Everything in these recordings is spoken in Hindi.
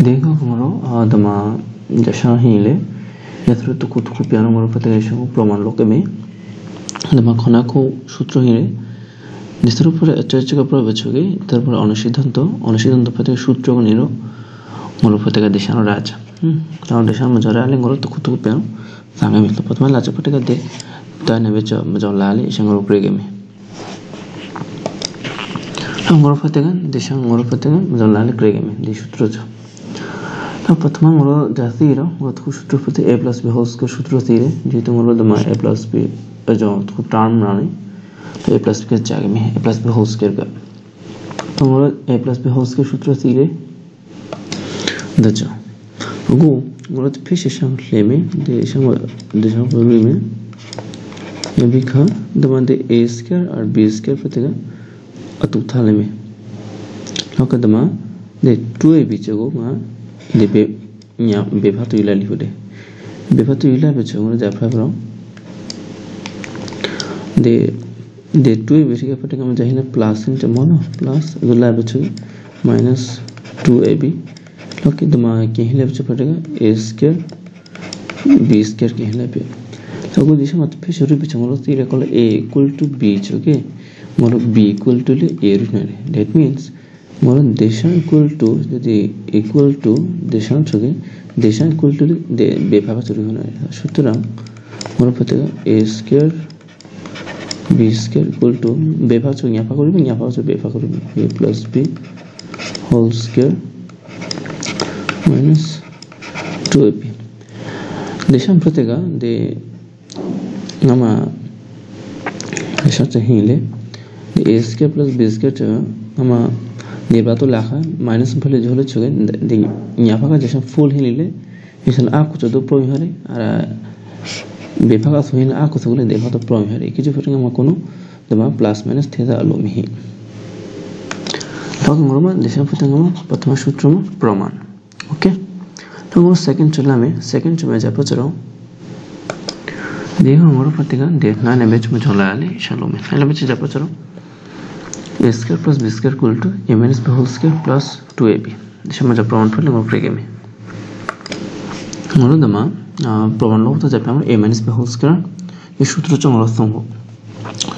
देखो हमारो दमा जशा हिले यत्र तो कुछ पियानो मरो पतेगेशो प्रमाण लोके में दमा खना को सूत्र हिले जिसर ऊपर चर्चा का प्रभाव बचोगे तरपर अनुसिद्धांत पते सूत्र को निरो मरो पतेगा दिशानो राजा ताऊ दिशा मजरा ले मरो तो कुछ पियानो सांगे में तो पतमा लाचा पतेगा दे ताने बेचा मजाओ लाले शंगरो प्रेगे में मरो पतेगा दिशा मरो पतेगा मजाओ लाले प्रेगे में दे सूत्र जो प्रथम मोर जाती सूत्र प्रति a plus B whole square सूत्र तीरे जेहेतु मोर दमा a प्लस बी जो टर्म नाने तो a प्लस बी के जागे में a plus B whole square का तो मोर a plus B whole square सूत्र तीरे दचा गो मोर तो फिर शेषांक ले में देशांक में ये भी खा दमा दे a स्क्वायर और b स्क्वायर प्रतिगा अतुथा ले में लोग दमा दे 2ab जगो मा दे बेफातो इला लिखो दे बेफातो इला बेचो जाफा ब्रो दे 2 बेसिक फटेगा में जाहिना प्लस इन चमोनो प्लस गुला बेचो माइनस 2ab लोके दमा के हिले बेचो फटेगा a स्क्वायर b स्क्वायर के हिले पे तो को दिशा मत पे शुरू बेचो मोर तीरे कल a इक्वल टू b चोके मोर b इक्वल टू ले a रुने दैट मींस मोर देशा इक्वल टू यदि इक्वल टू देशा छगे देशा इक्वल टू दे बेफाका चुरी होना है सूत्र मोर पतेगा a square b square equal to बेफाका चुरी यहाँ पाकर बेफाका करूँ a plus b whole square minus 2ab देशा पतेगा दे नामा देशा चाहिए ले a square plus b square नामा देबा तो लाखा माइनस फले झोले छगे दे याफाका जैसा फुल हिलिले इसन आ कुछ दो प्रो हरे और बेफाका सोहिल आ कुछ गुले देबा तो प्रो हरे कि जो फटिंगा मकोनो दमा प्लस माइनस थेटा अलो मिहि तो मोरमा देशा फटिंगा प्रथम सूत्र में प्रमाण ओके तो वो सेकंड चला में सेकंड चला जापो चलो देखो मोर फटिंगा देखना ने बेच में झोला ले चलो में पहले बेच जापो चलो a square plus b square equal to a minus b whole square plus 2ab दिशा में जब प्रमाण फल मोर प्रेगे में मोर दमा प्रमाण लो तो जब हम a minus b whole square ये सूत्र चमरो संभव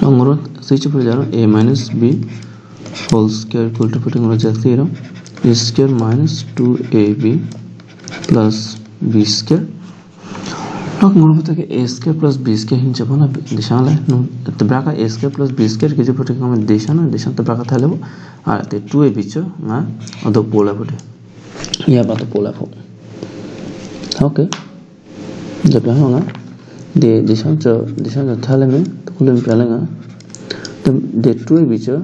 तो मोर स्विच पर जा रहा a minus b whole square equal to फटिंग मोर जाती है a square minus 2ab plus b square लोग मोर पता कि a square plus b square हिं जब ना दिशा ले तबरा का a square plus b square के जो पटे का में दिशा तबरा का था ले वो आ ते 2ab चो ना अदो पोला पटे या बात पोला फो ओके जब यहाँ ना दे दिशा था ले में तो कुल में पहलेगा तब दे 2ab चो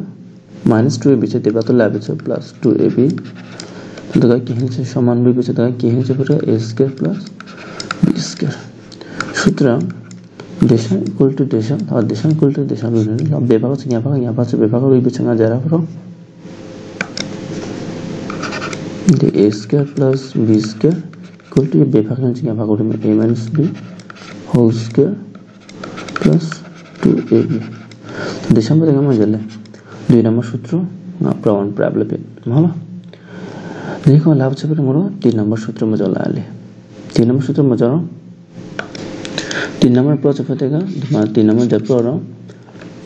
माइनस 2ab चो दे बात तो लाभ चो प्लस 2ab तो का किहन से समान भी बचे तो किहन से पटे a square plus b square सूत्र देशा इक्वल टू देशा और देशा इक्वल टू देशा भी नहीं अब बेफाका से यहाँ से बेफाका भी बचेगा जा रहा है दे a square plus b square equal to ये बेफाका से यहाँ में a minus b whole square plus 2ab देशा में देखा मजा ले 2 नंबर सूत्र ना प्रमाण प्राप्त पे माला देखो लाभ से पर मोरो 3 नंबर सूत्र मजा ला ले 3 नंबर सूत्र मजा 3 नंबर प्लस फटेगा 3 नंबर जब पर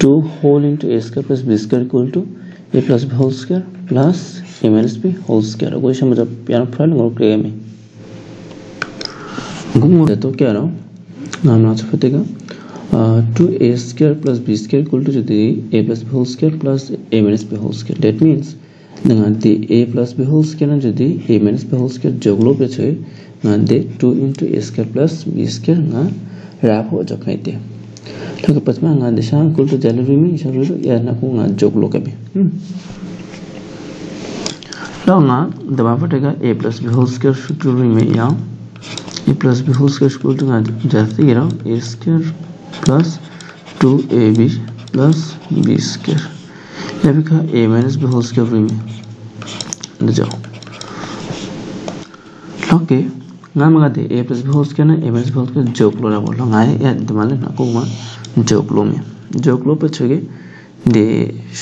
2 whole into a square plus b square equal to a plus b whole square plus a minus b whole square कोई समझ पियानो फाइल मोर क्रिया में गुम तो क्या रहा नाम ना फटेगा 2a square plus b square equal to यदि a plus b whole square plus a minus b whole square that means ना दे a plus b whole square ना यदि a minus b whole square जोगलो पे छे ना दे 2 into a square plus b square ना राफ हो जखाइते तो पचमा ना दिशा इक्वल टू जैलरी में इशारो या ना को ना जोगलो कभी तो ना दबा पटेगा a plus b whole square सूत्र में या a plus b whole square equal to ना जाती है a square plus 2ab plus b square या भी का a minus b whole square में जाओ ओके ना मगा दे a plus b whole square ना a minus b whole square जोगलो ना बोलो ना या दमाले ना को मा जोगलो पे छगे दे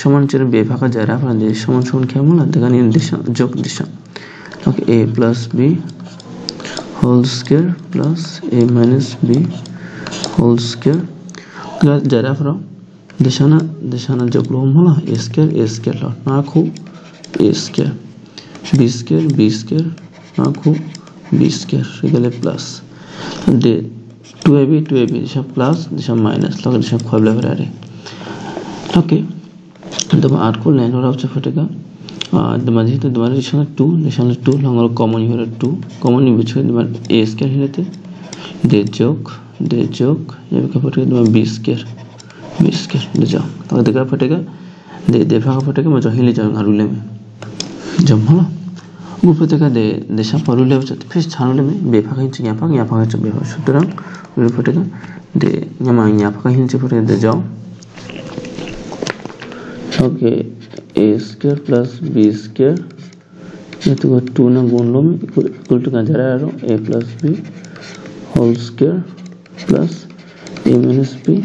समान चर बेफाका जरा पर दे समान क्या मोला दगानी दिशा जोग दिशा okay A plus B whole square plus A minus B whole square जरा फ्रो देशाना जगलो होला ए स्क्वायर लो नाखु ए स्क्वायर बी स्क्वायर नाखु बी स्क्वायर इगले प्लस दे 2ab दिशा प्लस दिशा माइनस लगे दिशा खोबले फरारे ओके दमा 8 को लाइन और आपसे फटेगा दमा जी तो दमा दिशा 2 लंगर कॉमन हो 2 कॉमन नि बिछो दमा a स्क्वायर हिलते दे जोक ये का फटेगा दमा b स्क्वायर ले जाओ तो देखा फटेगा दे भागा फटेगा मैं जो हिले जाऊंगा रूले में जब होला ऊपर देखा दे दिशा परुले फिर छानुले में बेफागा हिंच यहाँ फागा चुप बेफागा सुतरां ऊपर फटेगा दे यहाँ फागा हिंच फटेगा दे जाओ okay a square plus b square ये तो 2 ना गुण लो में इक्वल टू का जरा आरो a plus b whole square plus a minus b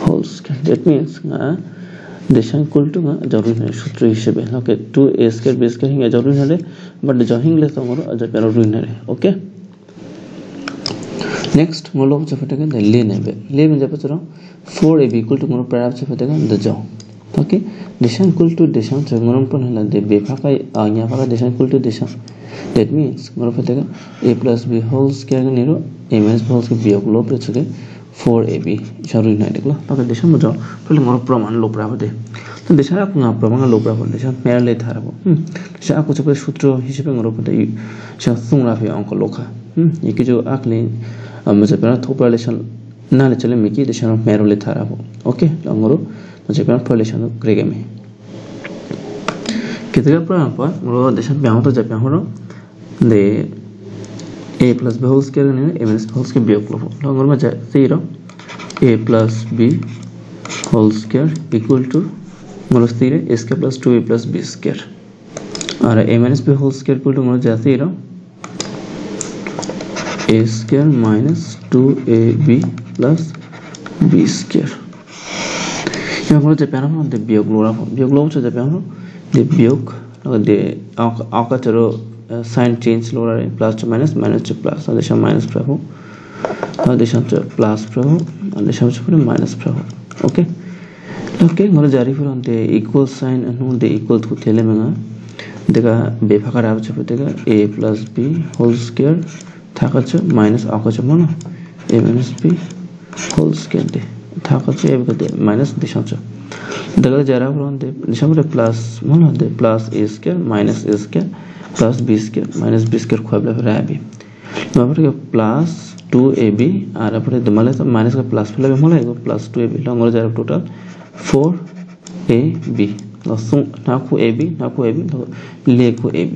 whole square that means देशां इक्वल टू जरूरी है सूत्र हिसेबे okay 2a square b square हिंगे जरूरी है बट जो हिंगले तो मोर अज पेरो रुइन रे ओके नेक्स्ट मोलो चफटेगा द ले में जब चरो 4ab इक्वल टू मोर पैरा चफटेगा द जाओ ओके देशां इक्वल टू देशां चंगरम पण हला दे बेफाका यहाँ फाका देशां इक्वल टू देशां दैट मींस मोर फटेगा a plus b whole square नेरो a minus b whole square b को लो पे चके 4ab जरूरी नहीं देखला पाका देशां मजो पहले मोर प्रमाण लो प्राव दे तो देशां आपका प्रमाण लो प्राव देशां मेर ले थारबो देशां आपको चपे सूत्र हिसेबे मोर पते सा सुंगरा फे अंक लोखा ये जो आकले मुझे पेरा थोपरेलेशन ना ले चले मिकी देशां मेर ले थारबो ओके अंगरो मुझे पेरा परेलेशन ग्रेगे में कितगा प्रमाण पर मोर देशां ब्याह तो जब हो दे a plus b whole square ने a minus b whole square b को लो अंगर में 0 a plus b whole square equal to मतलब 0 a square plus 2a plus b square और a minus b whole square equal to मतलब 0 a square minus 2ab plus b square यहाँ मतलब जब यहाँ हम दे बियोग लो जो जब यहाँ दे बियोग और दे आका चलो साइन चेंज लो रहा है plus to minus to plus आदेशा माइनस प्रभु आदेशा प्लस प्रभु आदेशा फिर माइनस प्रभु ओके ओके मोर जारी फिर अंते इक्वल साइन अनु दे इक्वल को थेले में देखा बेफाका राव छ देखा a plus b whole square थाका छ माइनस आका छ मन a minus b whole square दे थाका छ ए दे माइनस दिशा छ देखा जरा फिर अंते दिशा में प्लस मन दे plus a square minus a square plus b square minus b square खोबले फिर a b यहाँ पर प्लस 2ab और पर दमाले तो माइनस का प्लस फिर लगे मोला प्लस 2ab लंगर जरा टोटल 4ab लसुं नाकु ab लेकु ab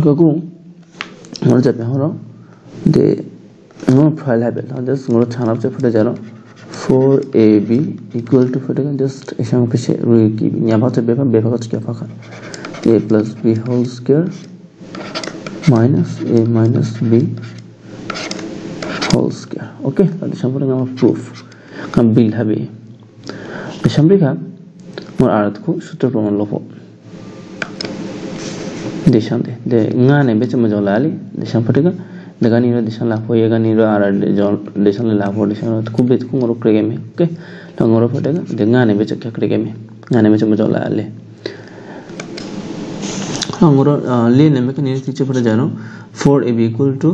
कगु मोर जब हो दे नो फाइल है बेल जस्ट मोर छाना से फटे जा 4ab इक्वल टू फटेगा जस्ट ऐसा पीछे रुई की यहाँ बात बेफा बेफा का क्या फाका a plus b whole square minus a minus b whole square okay tadi sampurna nama proof kam bill habe samrika mor arat ko sutra praman lopo desan de ngane beche majo lali desan patika degani ro desan lapo yegani ro ara desan lapo desan ko bet ko ngoro kregeme okay ngoro patika de ngane beche kya kregeme ngane beche majo lali अंगरो लेने में किन्हीं चीज़ पर जानो 4ab equal to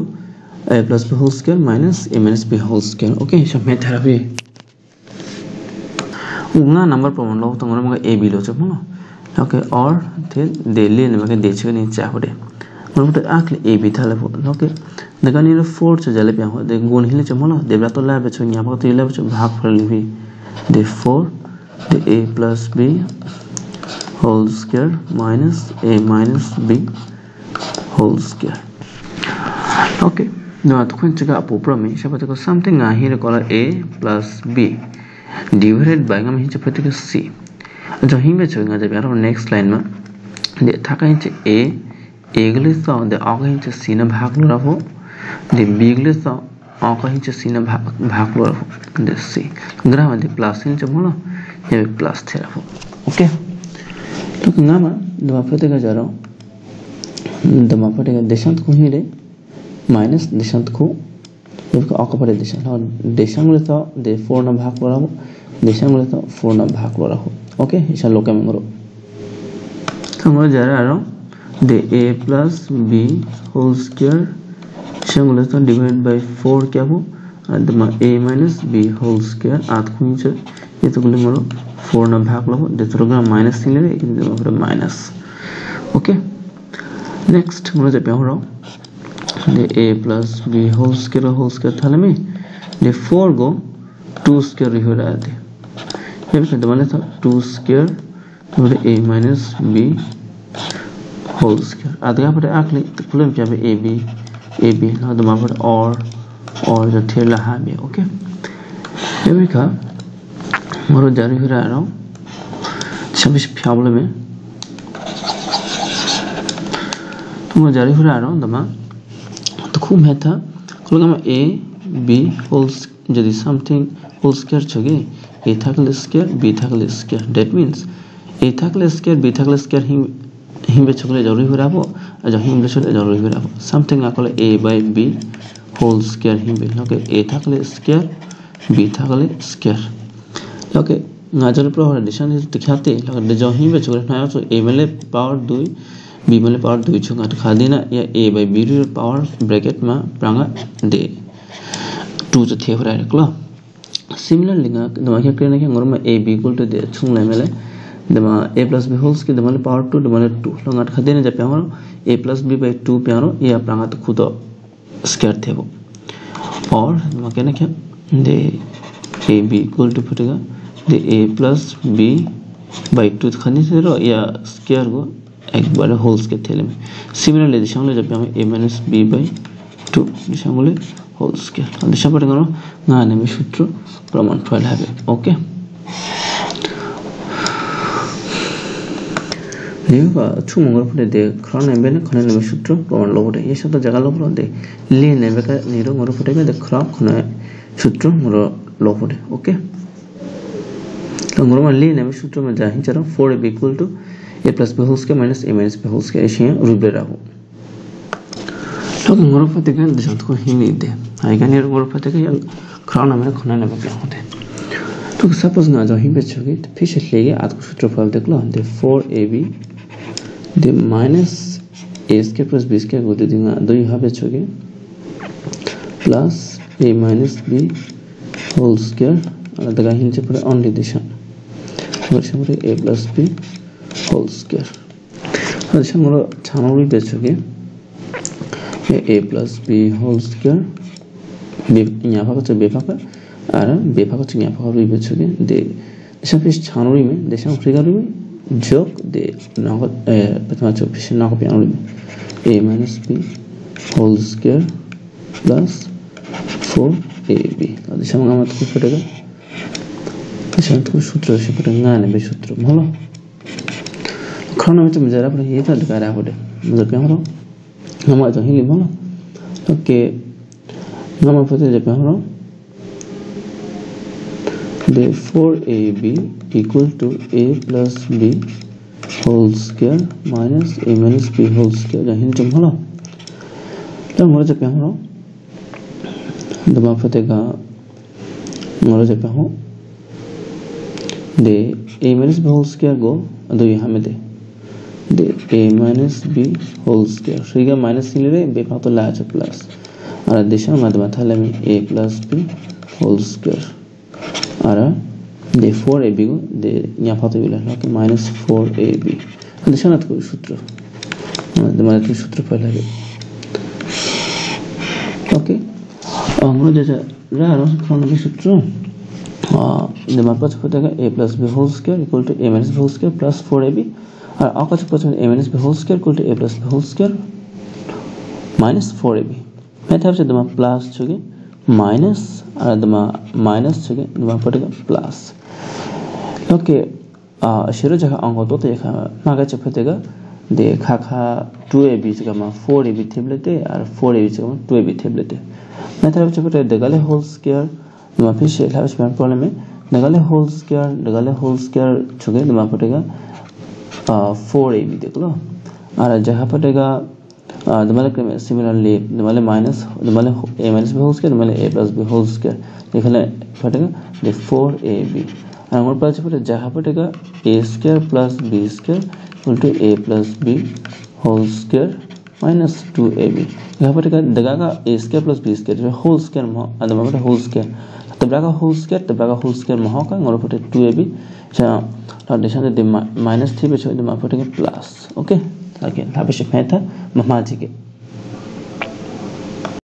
a plus b whole square minus a minus b whole square okay सब में थेरापी उंगा नंबर प्रमाण लो तो अंगरो में ab लो चुप ना ओके और थे दे लेने में दे चुके नहीं चाह पड़े और मतलब आखिर ab था ले ओके देखा नहीं लो 4 से जले पे हो दे गुण हिले चुप ना दे तो लाभ बच्चों यहाँ पर तो ये लाभ बच्चों भाग फल भी दे 4 दे a plus b whole square minus a minus b whole square okay now to kun chiga apu prami sapate ko something here call a plus b divided by ngam hincha pate ko c jo himbe chunga jabe aro next line ma de thaka hincha a egle so de aga hincha c na bhag lo rabo de b egle so aga hincha c na bhag lo rabo de c grama de plus hincha mola ye plus the rabo okay तो नामा दवा फटे का जा रहा हूँ दमा पड़ेगा देशांत को ही रे माइनस देशांत को इसको आका पड़े देशांत और देशांत में तो दे 4 ना भाग लो रहो देशांत में तो 4 ना भाग लो रहो ओके इसे लोके में करो तो जा रहा है दे a plus b whole square इसे तो डिवाइड बाय 4 क्या हो दमा a minus b whole square आठ को नीचे ये तो बोले मरो 4 ना भाग लो दे तो ग्राम माइनस सिंह ले एक दमा फिर माइनस ओके नेक्स्ट मुझे जब यहाँ दे a plus b whole square थाले में दे 4 को 2 square रिहो रहा थे ये भी कहते माने था 2 square तो a minus b whole square आधे पर आखिरी तो खुले में जावे a b ना दमा पर और जो थे लहा में ओके ये भी कहा मरो जारी हो रहा हूँ छब्बीस फ्याबले में तो जारी हो रहा हूँ दमा तो खूब है था खुलेगा मैं a b whole यदि something whole square छोगे a थकल square b थकल square that means a थकल square b थकल square ही बे छोकले जरूरी हो रहा हो और जो ही बे छोकले जरूरी हो रहा हो something Akle a by b whole square ही बे लोगे a थकल square b थकल square लोगे नाजर पर हो दिशा ने दिखाते लोगे जो ही बे छोकले ना तो a वाले पावर 2 b वाले पावर 2 छोका तो खादी ना या a by b रे पावर ब्रैकेट में प्रांगा दे 2 तो थे हो रहा है क्लो सिमिलरली ना दमा क्या करने के अंगर में a b इक्वल टू दे छुंग ले मेले दमा a plus b whole square दमा पावर 2 दमा 2 लोग खादी ना जब यहाँ a plus b by 2 प्यारो ये प्रांगा तो खुद स्क्वायर थे वो और दमा क्या ना क्या दे a b इक्वल टू फटेगा दे a plus b by 2 खादी से रो या स्क्वायर को एक बार होल स्क्वायर थे ले सिमिलरली दिशा में जब यहाँ a minus b by 2 दिशा में होल स्क्वायर दिशा पर करो ना ने में सूत्र प्रमाण फल है ओके देखो अच्छु मंगल फटे दे खरा ने बेने खने ने सूत्र प्रमाण लो फटे ये सब जगह लो फटे दे ले ने बेका नीरो मोर फटे में दे खरा खने सूत्र मोर लो फटे ओके तो मोर में ले ने सूत्र में जा ही चलो 4ab equal to a plus b whole square minus a minus b whole square ऐसे रूप ले रहा हो तो मोर फटे के दिशा को ही नहीं दे आएगा नीरो मोर फटे के खरा ना में खने ने बेका होते तो सपोज ना जो ही बेचोगे तो फिर से लेके आज को सूत्रफल देख लो दे 4ab दे minus a square plus b square को दे दूंगा दो यहाँ बेचोगे plus a minus b whole square और दगा हिंचे पर ओनली दिशा वर्षा पर a plus b whole square अच्छा मोरो छानोरी बेचोगे a plus b whole square यहाँ पर तो b पर आरा बेफा को चिंगा फाकर भी बेचोगे दे दिशा फिश छानोरी में दिशा फ्रीगारी में जोक दे नाको पता चो फिश नाको पियानोरी में a minus b whole square plus 4ab दिशा में मत कुछ पड़ेगा दिशा तो सूत्र से पड़ेगा ना बे सूत्र malo खाना में तो मजा पर ये था दिखा रहा है मुझे क्या हो रहा हमारा तो ही malo ओके हमारा पता जब हो रहा दे 4ab equal to a plus b whole square minus a minus b whole square जहाँ हिंच होला तो मोर जब यहाँ हो दबा फटेगा मोर जब यहाँ हो दे a minus b whole square go दो यहाँ में दे a minus b whole square श्रीगा माइनस सिंह ले बेपा तो लाच प्लस और दिशा मध्य थाले में a plus b whole square Ara they 4ab को दे यहाँ फातो बिला लाके माइनस 4ab दिशा ना तो सूत्र दमारे तो सूत्र पहले है ओके हम लोग जैसे रहा ना खाने के सूत्र दमारे पास होता है a plus b whole square equal to a minus b whole square plus 4ab और आकाश पास a minus b whole square equal to a plus b whole square minus 4ab मैं था आपसे दमारे प्लस चुके माइनस और दमा माइनस चुके दमा पड़ेगा प्लस ओके शिरो जगह अंक तो ये खा मागा चपतेगा दे खा 2ab जगह में 4ab थे लेते और 4ab जगह में 2ab थे लेते मैं तरफ चपते दगाले होल स्क्वायर दमा फिर से लाइफ स्पैन प्रॉब्लम में दगाले होल स्क्वायर चुके दमा पड़ेगा 4ab देख लो और जहाँ पड़ेगा similarly minus a minus b whole square a plus b whole square এখানে ফাটেगा 4ab আর আমার পাশে পড়ে যাহা পড়েगा a square plus b square equal to a plus b whole square minus 2ab यहाँ पड़ेगा देगा a square plus b square whole square मतलब हमारे whole square तब रखा whole square में होगा और पड़े 2ab और निशान दे -3 पे छोड़ दे पड़ेगा प्लस ओके ओके यहाँ पे शिफ्ट था ममाजी के